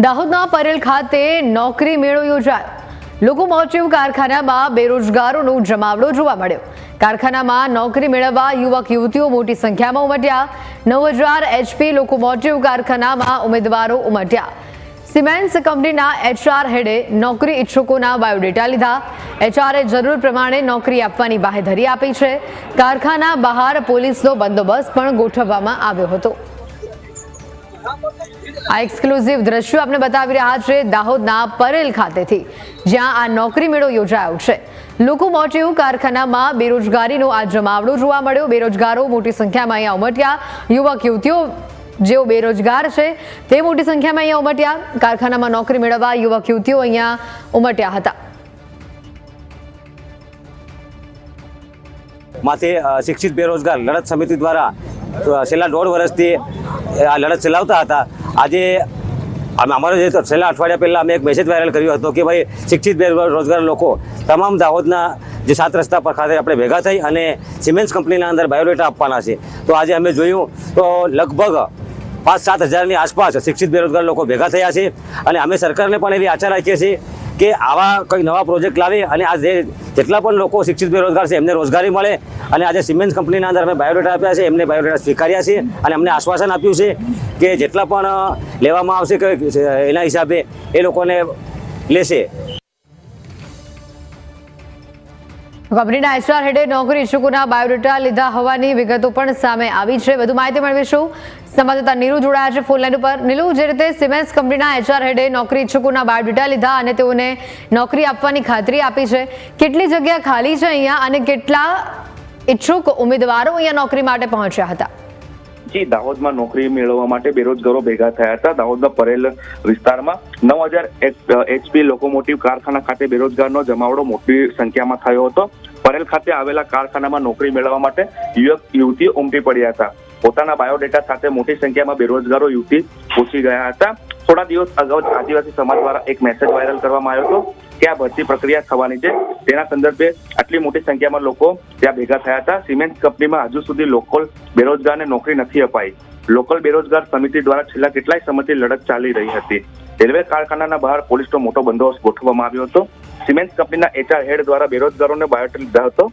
દાહોદના પરેલ ખાતે નોકરી મેળો યોજાયો. લોકોમોટિવ કારખાનામાં બેરોજગારોનો જમાવડો જોવા મળ્યો. કારખાનામાં નોકરી મેળવવા યુવક યુવતીઓ મોટી સંખ્યામાં ઉમટ્યા. 9000 HP લોકોમોટિવ કારખાનામાં ઉમેદવારો ઉમટ્યા. સિમેન્સ કંપનીના HR હેડે નોકરી ઈચ્છુકોના બાયોડેટા લીધા. HRએ જરૂર પ્રમાણે નોકરી આપવાની બાહેધરી આપી છે. કારખાના બહાર પોલીસનો બંદોબસ્ત પણ ગોઠવવામાં આવ્યો હતો. આ એક્સક્લુઝિવ દ્રશ્યો આપણે બતાવી રહ્યા છે દાહોદના પરેલ ખાતેથી, જ્યાં આ નોકરી મેળો યોજાયો છે. લોકોમોટિવ કારખાનામાં બેરોજગારીનો આ જમાવડો જોવા મળ્યો. બેરોજગારો મોટી સંખ્યામાં અહીંયા ઉમટ્યા. યુવક યુવતીઓ જેઓ બેરોજગાર છે તે મોટી સંખ્યામાં અહીંયા ઉમટ્યા. કારખાનામાં નોકરી મેળવવા યુવક યુવતીઓ અહીંયા ઉમટ્યા હતા. માથે શિક્ષિત બેરોજગાર લડત સમિતિ દ્વારા છેલ્લા 1.5 વર્ષથી આ લડત ચલાવતા હતા. આજે અમારો જે છેલ્લા અઠવાડિયા પહેલાં અમે એક મેસેજ વાયરલ કર્યો હતો કે ભાઈ શિક્ષિત બેરોજગાર લોકો તમામ દાહોદના જે 7 રસ્તા પર ખાતે આપણે ભેગા થઈ અને સિમેન્સ કંપનીના અંદર બાયોડેટા આપવાના છે. તો આજે અમે જોયું તો લગભગ 5-7 હજારની આસપાસ શિક્ષિત બેરોજગાર લોકો ભેગા થયા છે. અને અમે સરકારને પણ એવી આશા રાખીએ છીએ કે આવા કંઈ નવા પ્રોજેક્ટ લાવે અને આ જેટલા પણ લોકો શિક્ષિત બેરોજગાર છે એમને રોજગારી મળે. અને આજે સિમેન્સ કંપનીના અંદર અમે બાયોડેટા આપ્યા છે, એમને બાયોડેટા સ્વીકાર્યા છે અને અમને આશ્વાસન આપ્યું છે કે જેટલા પણ લેવામાં આવશે કે એના હિસાબે એ લોકોને લેશે. કંપનીના HR હેડે નોકરી ઈચ્છુકોના બાયોડેટા લીધા હોવાની વિગતો પણ સામે આવી છે. વધુ માહિતી મેળવીશું. સંવાદદાતા નીલુ જોડાયા છે ફોન લાઈન ઉપર. નીલુ, જે રીતે સિમેન્સ કંપનીના HR હેડે નોકરી ઈચ્છુકોના બાયોડેટા લીધા અને તેઓને નોકરી આપવાની ખાતરી આપી છે, કેટલી જગ્યા ખાલી છે અહીંયા અને કેટલા ઈચ્છુક ઉમેદવારો અહીંયા નોકરી માટે પહોંચ્યા હતા? જી, દાહોદમાં નોકરી મેળવવા માટે બેરોજગારો ભેગા થયા હતા. દાહોદના પરેલ વિસ્તારમાં 9000 HP લોકોમોટિવ કારખાના ખાતે બેરોજગારનો જમાવડો મોટી સંખ્યામાં થયો હતો. પરેલ ખાતે આવેલા કારખાનામાં નોકરી મેળવવા માટે યુવક યુવતીઓ ઉમટી પડ્યા હતા. પોતાના બાયોડેટા સાથે મોટી સંખ્યામાં બેરોજગારો યુવતી પહોંચી ગયા હતા. થોડા દિવસ અગાઉ આદિવાસી સમાજ દ્વારા એક મેસેજ વાયરલ કરવામાં આવ્યો હતો કે આ ભરતી પ્રક્રિયા થવાની છે. તેના સંદર્ભે આટલી મોટી સંખ્યામાં લોકો ત્યાં ભેગા થયા હતા. સિમેન્ટ કંપનીમાં હજુ સુધી લોકલ બેરોજગારને નોકરી નથી અપાઈ. લોકલ બેરોજગાર સમિતિ દ્વારા છેલ્લા કેટલાય સમયથી લડત ચાલી રહી હતી. રેલવે કારખાનાના બહાર પોલીસનો મોટો બંદોબસ્ત ગોઠવવામાં આવ્યો હતો. સિમેન્ટ કંપનીના HR હેડ દ્વારા બેરોજગારોને બાયોડેટા લીધા હતો.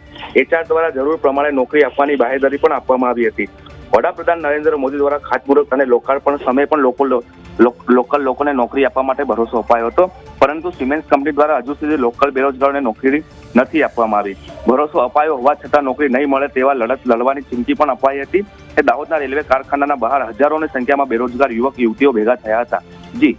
HR દ્વારા જરૂર પ્રમાણે નોકરી આપવાની બાહેધરી પણ આપવામાં આવી હતી. વડાપ્રધાન નરેન્દ્ર મોદી દ્વારા ખાતમુહૂર્ત અને લોકાર્પણ સમયે પણ લોકલ લોકોને નોકરી આપવા માટે ભરોસો અપાયો હતો. પરંતુ સિમેન્સ કંપની દ્વારા હજુ સુધી લોકલ બેરોજગારોને નોકરી નથી આપવામાં આવી. ભરોસો અપાયો હોવા છતાં નોકરી નહીં મળે તેવા લડત લડવાની ચીમકી પણ અપાઈ હતી. એ દાહોદના રેલવે કારખાનાના બહાર હજારોની સંખ્યામાં બેરોજગાર યુવક યુવતીઓ ભેગા થયા હતા. જી.